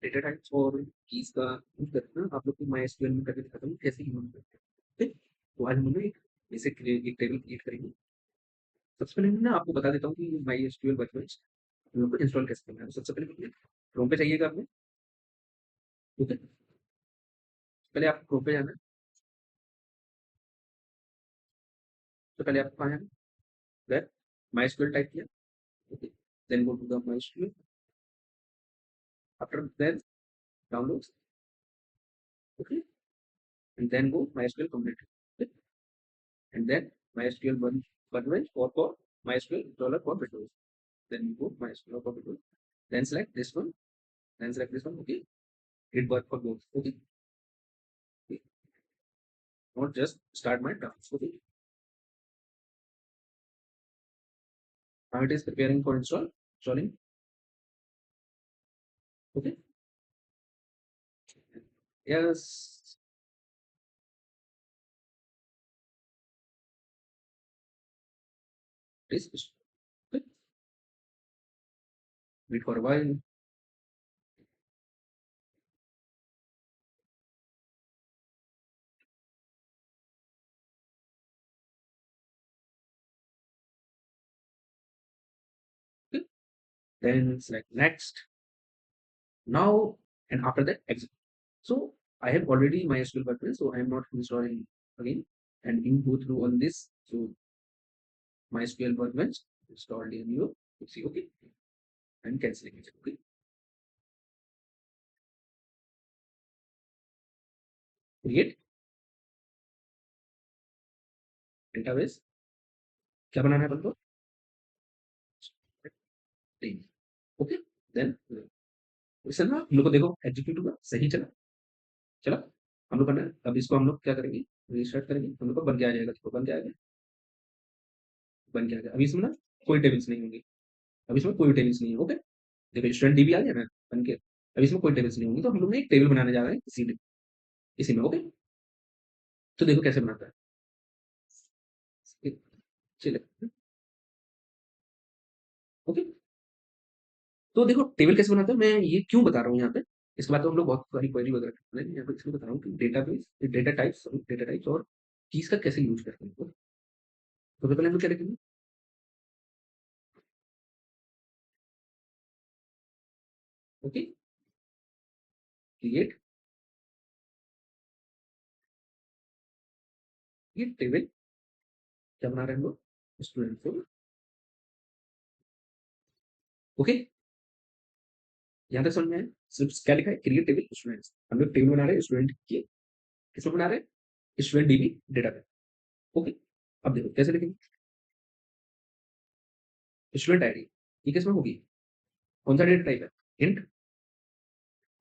Data types और keys का use करके ना आप लोग को माई एसक्यूएल में करके दिखाता हूँ कैसे यूज करते हैं। ठीक, तो आज हम लोग एक बेसिक एक टेबल क्रिएट करेंगे। सबसे पहले मैं ना आपको बता देता हूँ कि माई एसक्यूएल वर्कबेंच हम लोग को इंस्टॉल कैसे करना है। तो सबसे पहले क्रोम पे जाइएगा आपने। ठीक है, पहले आप क्रोम पे जाना है। तो पहले आपको कहाँ जाना है, वेब माई एसक्यूएल टाइप किया। Okay, then go to the MySQL. After that downloads. Okay, and then go MySQL complete. And then MySQL one workbench or for MySQL installer for Windows. Then you go MySQL for Windows. Then select this one. Then select this one. Okay, it work for both. Okay, okay. Not just start my task. Okay, now it is preparing for installing. Okay, yes. Please okay. Wait for a while. Okay. Then select next. Now and after that exit. So I have already MySQL workbench, so I am not installing again. And you go through on this. So MySQL workbench installed in your PC. Okay, and canceling it. Okay, create database. क्या बनाना है अपन को, table. Okay, then इसे ना हम लोग को देखो execute हुआ, सही चला चला। हम लोग करना है अब इसको हम लोग क्या करेंगे, रीस्टार्ट करेंगे। हम लोग को बन के आ जाएगा, देखो बन के आ गया, बन के आ गया। अभी इसमें ना कोई टेबल्स नहीं होंगी, अभी इसमें कोई टेबल्स नहीं है। ओके, देखो स्टूडेंट डीबी आ गया ना बन के। अभी इसमें कोई टेबल्स नहीं होंगी, तो हम लोग ने एक टेबल बनाने जा रहे हैं इसी में। ओके, तो देखो कैसे बनाता है। चले, ओके, तो देखो टेबल कैसे बनाते हैं, मैं ये क्यों बता रहा हूँ यहाँ पे। इसके बाद तो हम लोग बहुत सारी क्वेरी वगैरह करते हैं, लेकिन यहाँ पे इसलिए बता रहा हूँ कि डेटा टाइप्स और कीज का कैसे यूज करते हैं। तो सबसे पहले हम लोग क्या देखेंगे, ओके, क्रिएट ये टेबल। क्या बना रहे हैं हम लोग, स्टूडेंट को। ओके, यहाँ तक समझ में आया। सिर्फ क्या लिखा है, क्रिएट टेबल स्टूडेंट्स। हम लोग टेबल बना रहे हैं स्टूडेंट की, किसमें बना रहे हैं, स्टूडेंट डीबी डेटा पे। ओके, अब देखो कैसे लिखेंगे, स्टूडेंट आईडी ये किसमें होगी, कौन सा डेटा टाइप है, इंट।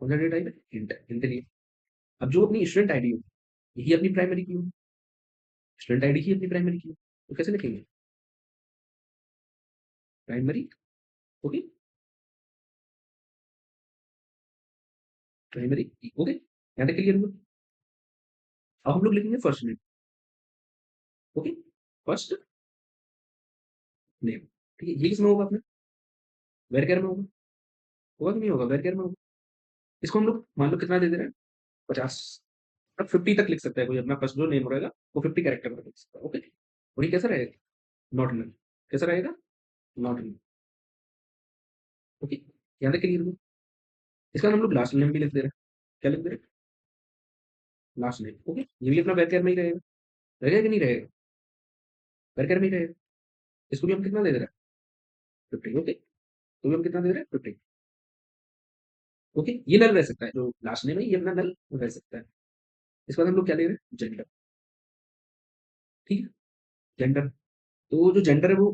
कौन सा डेटा टाइप है, इंट। इंट लिए अब जो अपनी स्टूडेंट आईडी होगी यही अपनी प्राइमरी की होगी, स्टूडेंट आईडी ही अपनी प्राइमरी की है। तो कैसे लिखेंगे, प्राइमरी। Okay, primary. ओके, यहाँ तक क्लियर हुआ। अब हम लोग लिखेंगे first name. Okay, first name. ठीक है, ये किसमें होगा अपने, वेर केयर में होगा। होगा कि नहीं होगा, वेर केयर में होगा। इसको हम लोग मान लो कितना दे दे रहे हैं, 50। अब 50 तक लिख सकता है कोई, अपना फर्स्ट जो नेम रहेगा वो 50 कैरेक्टर में लिख सकता है। ओके, और ये कैसा रहेगा, नॉट नल। कैसा रहेगा, नॉट नल। ओके, यहाँ तक क्लियर हुआ। इसका हम लोग लास्ट नेम भी लिख दे रहे हैं। क्या लिख दे रहे हैं, लास्ट नेम। ओके, ये भी अपना वेर में ही रहेगा। रहेगा कि नहीं रहेगा, वेर में ही रहेगा। इसको भी हम कितना दे दे रहे हैं, 50। ओके, तो भी हम कितना दे रहे हैं, 50। ओके, ये नल रह सकता है, जो लास्ट नेम है ये अपना नल रह सकता है। इसके बाद हम लोग क्या ले रहे हैं, जेंडर। ठीक है, जेंडर। तो जो जेंडर है वो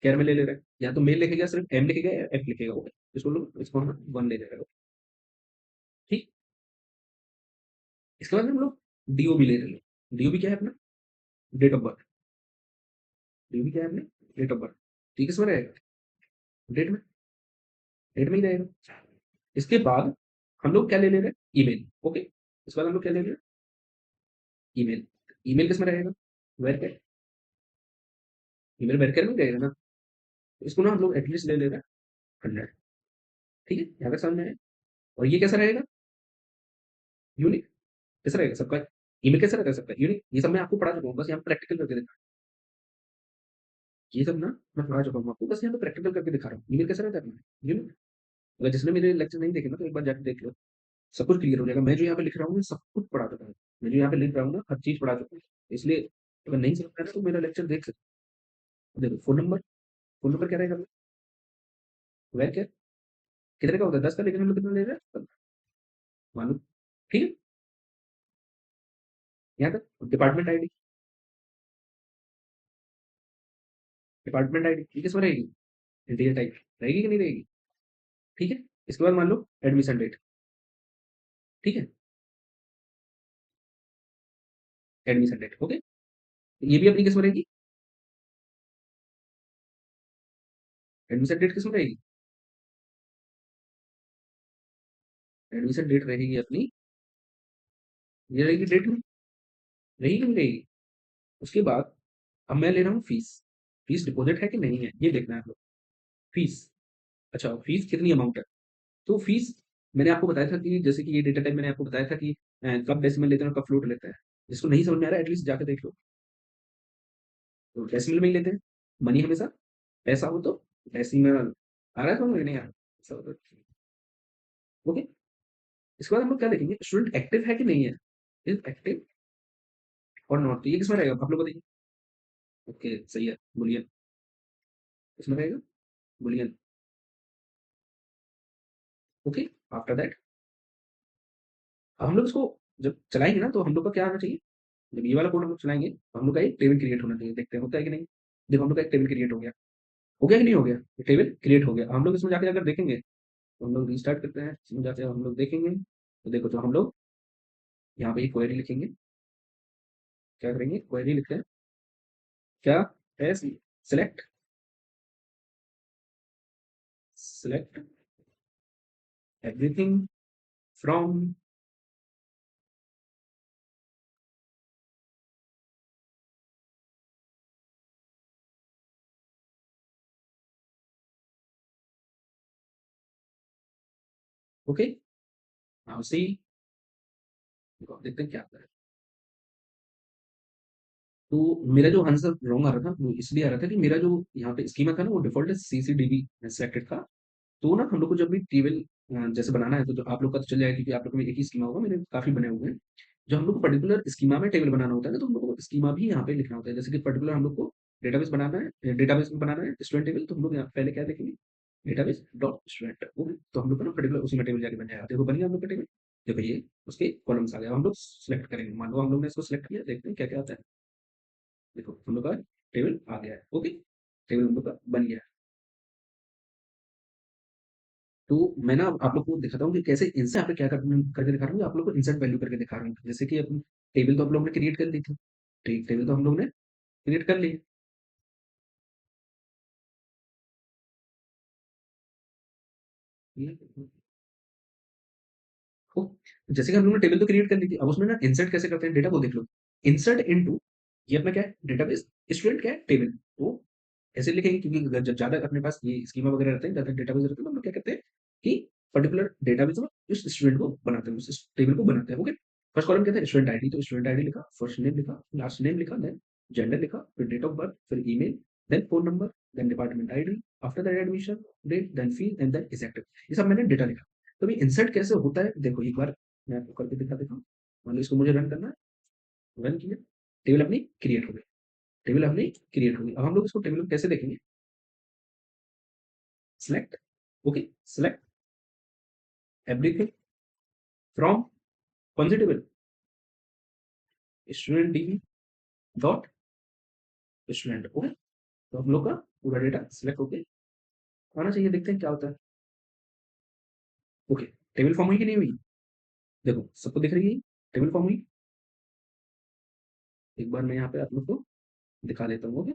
केयर में ले रहे हैं, या तो मेल लिखेगा, सिर्फ एम लिखेगा या एफ लिखेगा। ओके, इसको लोग इसको हम वन ले रहे हैं। ठीक, इसके बाद हम लोग डीओ भी ले रहे हैं। डीओ भी क्या है अपना, डेट ऑफ बर्थ। डीओ भी क्या है अपने, डेट ऑफ बर्थ। ठीक है, इसमें रहेगा डेट में, डेट में ही रहेगा। इसके बाद हम लोग क्या ले ले रहे हैं, ईमेल। ओके, इसके बाद हम लोग क्या ले रहे हैं, ईमेल। ईमेल किसमें रहेगा, वेर कैर। ईमेल वेर कैर में ही रहेगा ना। तो इसको ना हम लोग एटलीस्ट ले ले रहे हैं 100। ठीक है, यहाँ तक समझ में आया। और ये कैसा रहेगा? यूनिक। कैसा रहेगा सबका? ईमेल कैसा रहता है सबका? यूनिक। ये सब मैं आपको पढ़ा चुका हूँ, बस यहाँ पे प्रैक्टिकल करके दिखा। ये सब ना मैं पढ़ा चुका हूँ आपको, बस यहाँ पे प्रैक्टिकल करके दिखा रहा हूँ। ईमेल कैसा रहता है अपना? यूनिक। अगर जिसने मेरे लेक्चर नहीं देखे ना, तो एक बार जाके देख लो, सब कुछ क्लियर हो जाएगा। मैं जो यहाँ पे लिख रहा हूँ, मैं सब कुछ पढ़ा चुका हूँ। मैं जो यहाँ पे लिख रहा हूँ ना, हर चीज़ पढ़ा चुका हूँ। इसलिए अगर नहीं समझ में आया ना, तो मेरा लेक्चर देख सकते हो। देखो फ़ोन नंबर क्या रहेगा? वैर क्या? कितने का होता है? 10 का, लेकिन हम लोग कितना ले रहे हैं? 15 मालूम? ठीक है? यहाँ तक। डिपार्टमेंट आईडी ये किसमें रहेगी? इंटीजर टाइप रहेगी कि नहीं रहेगी? ठीक है? इसके बाद मान लो एडमिशन डेट। ठीक है? Admission date, okay? ये भी अपनी किसमें रहेगी? एडमिशन डेट किसमें रहेगी? एडमिशन डेट रहेगी अपनी, ये रहेगी डेट में, रहेगी कि नहीं रहेगी? उसके बाद अब मैं ले रहा हूँ फीस। फीस डिपॉजिट है कि नहीं है, ये देखना है आप लोग। फीस, अच्छा फीस कितनी अमाउंट है? तो फीस मैंने आपको बताया था कि जैसे कि ये डेटा टाइप मैंने आपको बताया था कि कब डेसिमल लेते हैं और कब फ्लोट लेते हैं। जिसको नहीं समझ में आ रहा है एटलीस्ट जाके देख लो। तो डेसिमल में ही लेते हैं। मनी हमेशा पैसा हो तो डेसिमल। आ रहा है समझ में? नहीं आ रहा? ऐसा होता है। ओके। इसके बाद हम लोग क्या देखेंगे? स्टूडेंट एक्टिव है कि नहीं है। इज एक्टिव और नॉट, तो ये किसमें रहेगा आप लोग बताइए। ओके सही है, बुलियन। किसमें रहेगा? बुलियन। ओके। आफ्टर दैट अब हम लोग इसको जब चलाएंगे ना, तो हम लोग का क्या आना चाहिए? जब ये वाला कोड हम लोग चलाएंगे, तो हम लोग का एक टेबल क्रिएट होना चाहिए। देखते हैं होता है कि नहीं। देखो हम लोग का एक टेबल क्रिएट हो गया। हो गया कि नहीं हो गया? ये टेबल क्रिएट हो गया। हम लोग इसमें जाके अगर देखेंगे, तो हम लोग रिस्टार्ट करते हैं, इसमें जाके हम लोग देखेंगे, तो देखो तो हम लोग यहाँ पे एक क्वेरी लिखेंगे। क्या करेंगे? क्वेरी लिखते हैं। क्या है? Select, select everything from, okay now see. देखते हैं क्या आता है। तो मेरा जो आंसर रॉन्ग आ रहा था, वो इसलिए आ रहा था कि मेरा जो यहाँ पे स्कीमा था ना, वो डिफॉल्ट सीसीडीबी सेलेक्टेड था। तो ना हम लोग को जब भी टेबल जैसे बनाना है, तो जो आप लोग का तो चल जाएगा, क्योंकि आप लोग में एक ही स्कीमा होगा, मेरे काफी बने हुए हैं। जो हम लोग को पर्टिकुलर स्कीमा में टेबल बनाना होता है ना, तो हम लोग को स्कीमा भी यहाँ पे लिखना होता है। जैसे कि पर्टिकुलर हम लोग को डेटाबेस बनाना है, डेटाबेस में बनाना है स्टूडेंट टेबल, तो हम लोग यहाँ पहले क्या देखेंगे? डेटाबेस डॉट स्टूडेंट, तो हम लोग को ना पर्टिकुलर उसी में टेबल जाके बन जाएगा। देखो बन गया हम लोग का टेबल। देखो ये उसके कॉलम्स आ गया। अब हम लोग सिलेक्ट करेंगे, मान लो हम लोग ने इसको सिलेक्ट किया, देखते हैं क्या क्या आता है। देखो हम लोग का टेबल आ गया है। ओके, टेबल हम लोग का बन गया है। तो मैं ना आप लोग को दिखाता हूँ कि कैसे इनसे यहाँ पे क्या करके दिखा रहा हूँ। आप लोग को इंसर्ट वैल्यू करके दिखा रहा हूँ। जैसे कि अपन टेबल तो आप लोग ने क्रिएट कर ली थी। ठीक, टेबल तो हम लोग ने क्रिएट कर ली। ये तो जैसे कि हम लोग ने टेबल तो क्रिएट कर ली थी, अब उसमें ना इंसर्ट कैसे करते हैं डेटा को देख लो। इंसर्ट इनटू, ये अपना क्या है? डेटाबेस। स्टूडेंट क्या है? टेबल। तो ऐसे लिखेंगे, क्योंकि जब ज्यादा अपने पास ये स्कीमा वगैरह रहते हैं, ज्यादा डेटाबेस रहते हैं, तो हम लोग क्या करते हैं कि पर्टिकुलर डेटाबेस में उस स्टूडेंट को बनाते हैं, उस टेबल को बनाते हैं। ओके। फर्स्ट कॉलम कहते हैं स्टूडेंट आईडी, तो स्टूडेंट आईडी लिखा, फर्स्ट नेम लिखा, लास्ट नेम लिखा, देन जेंडर लिखा, फिर डेट ऑफ बर्थ, फिर email, then phone number, then department ID, after that admission date, then fee and then effective. ये सब मैंने डेटा लिखा। तो ये इंसर्ट कैसे होता है देखो एक बार मैं आपको करके दिखा देता हूँ। मान लो इसको मुझे रन करना है, रन किया, टेबल अपनी क्रिएट हो गई। टेबल अपनी क्रिएट हो गई। अब हम लोग इसको टेबल कैसे देखेंगे? Select, okay, select everything from कौन सी table? Student DB dot student. Okay, तो हम लोग का पूरा डेटा सिलेक्ट होके आना चाहिए। देखते हैं क्या होता है। ओके, टेबल फॉर्म हुई कि नहीं हुई? देखो सबको दिख रही है टेबल फॉर्म हुई। एक बार मैं यहाँ पे आप लोग को दिखा देता हूँ। ओके,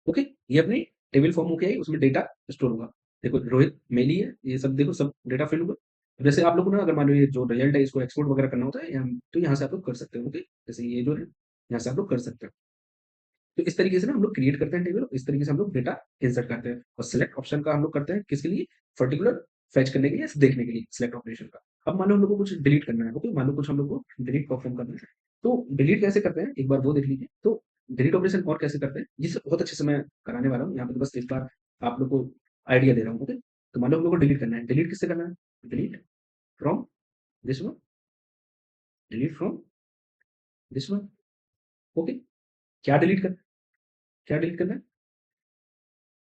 ओके, ये अपनी टेबल फॉर्म होके आई, उसमें डेटा स्टोर होगा। देखो रोहित मेली है, ये सब देखो सब डेटा फिल होगा। जैसे आप लोग को ना अगर मान लो ये जो रिजल्ट है इसको एक्सपोर्ट वगैरह करना होता है तो यहाँ से आप लोग कर सकते हो। ओके, जैसे ये जो है यहाँ से आप लोग कर सकते हो। तो इस तरीके से ना हम लोग क्रिएट करते हैं टेबल, इस तरीके से हम लोग डेटा इंसर्ट करते हैं। और सिलेक्ट ऑप्शन का हम लोग करते हैं किसके लिए? पर्टिकुलर फेच करने के लिए, देखने के लिए सिलेक्ट ऑपरेशन का। अब मान लो हम लोग को कुछ डिलीट करना है, ओके, मान लो कुछ हम लोग को डिलीट परफॉर्म करना है, तो डिलीट कैसे करते हैं एक बार वो देख लीजिए। तो डिलीट ऑपरेशन और कैसे करते हैं, जिसे बहुत अच्छे से मैं कराने वाला हूँ यहाँ पे, तो बस एक बार आप लोग को आइडिया दे रहा हूँ, ओके। तो मान लो हम लोग को डिलीट करना है, डिलीट किससे करना है, delete from this one, delete from this one, okay. क्या डिलीट करना है, क्या डिलीट करना है,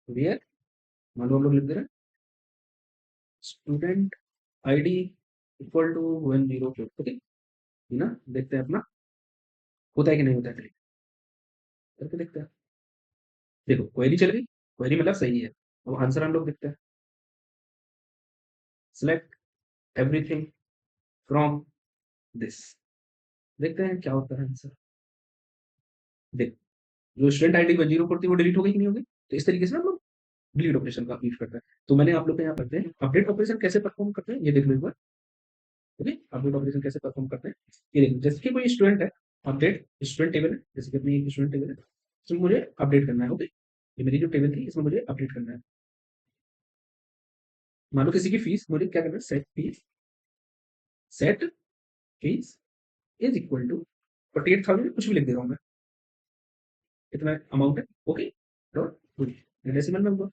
वेयर, मान लो हम लोग लिख दे रहे हैं student ID equal to 104, okay. ये ना देखते हैं अपना होता है कि नहीं होता है, डिलीट करके देखते हैं। देखो क्वेरी चल गई, क्वेरी मतलब सही है। अब आंसर हम लोग देखते हैं, सिलेक्ट एवरीथिंग फ्रॉम दिस, देखते हैं क्या होता है आंसर। देख, जो स्टूडेंट आईडी 104 थी वो डिलीट हो गई कि नहीं हो गई। तो इस तरीके से ना हम लोग डिलीट ऑपरेशन का यूज करते हैं। तो मैंने आप लोग को यहाँ करते हैं अपडेट ऑपरेशन कैसे परफॉर्म करते हैं, ये देख लो एक बार, ओके। अपडेट ऑपरेशन कैसे परफॉर्म करते हैं, ये देखो, जैसे कि कोई स्टूडेंट है, अपडेट स्टूडेंट टेबल है, जैसे कि अपनी एक स्टूडेंट टेबल है, इसमें मुझे अपडेट करना है, ओके। ये मेरी जो टेबल थी इसमें मुझे अपडेट करना है। मान लो किसी की फीस मुझे क्या करना है, set fees, set fees is equal to 48,000, कुछ भी लिख दे रहा हूँ मैं, इतना अमाउंट है, ओके। डॉट डेसिमल में होगा।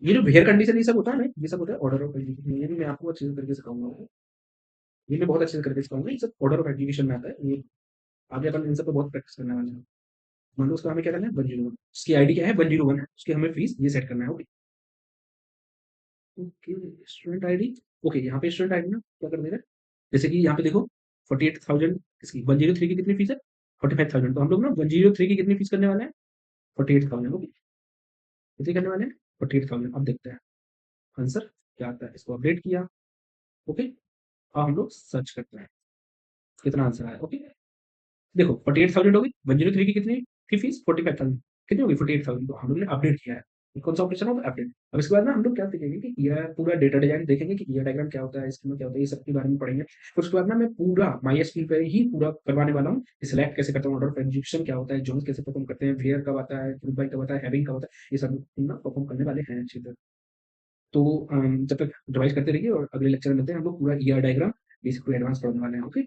ये जो वेयर कंडीशन ये सब होता है ना, ये सब होता है ऑर्डर ऑफ एग्जीक्यूशन, ये भी मैं आपको अच्छे से करके सिखाऊंगा, ये मैं बहुत अच्छे से करके सिखाऊंगा। ये सब ऑर्डर ऑफ एग्जीक्यूशन में आता है, ये आगे अपन इन सब पे बहुत प्रैक्टिस करने वाले हैं। मान लो उसका हमें क्या करना है, 101, उसकी आईडी क्या है, 101 है, उसकी हमें फीस ये सेट करना है, okay. Okay, student ID, okay, यहाँ पे स्टूडेंट आईडी ना क्या कर दे रहे हैं, जैसे कि यहाँ पे देखो 48,000, इसकी 103 की कितनी फीस है, 45,000, तो हम लोग ना 103 की कितनी फीस करने वाले हैं, 48,000, ओके। कितनी करने वाले हैं, 48,000। अब देखते हैं आंसर क्या आता है, इसको अपडेट किया, ओके। अब हम लोग सर्च करते हैं कितना आंसर आया, ओके। देखो 48,000 हो गई, 103 की कितनी थी फीस, 45,000, कितनी होगी 48,000, तो हम लोग ने अपडेट किया है। ये कौन सा ऑपरेशन होगा, अपडेट। अब इसके बाद ना हम लोग क्या सीखेंगे कि ईआर पूरा डेटा डिजाइन देखेंगे कि ईआर डायग्राम क्या होता है, स्कीमा क्या होता है, ये सब के बारे में पढ़ेंगे। फिर उसके बाद ना मैं पूरा माईएसक्यूएल पे ही पूरा करवाने वाला हूँ, सिलेक्ट कैसे करता हूँ, ऑर्डर ऑफ एग्जीक्यूशन क्या होता है, जोन्स कैसे परफॉर्म करते हैं, वेयर कब आता है, ग्रुप बाय कब आता है, हैविंग कब होता है, ये सब ना परफॉर्म करने वाले हैं अच्छी तरह। तो जब तक रिवाइज करते रहिए और अगले लेक्चर में मिलते हैं, हम लोग पूरा ER diagram basic to advance पढ़ने वाले हैं, ओके।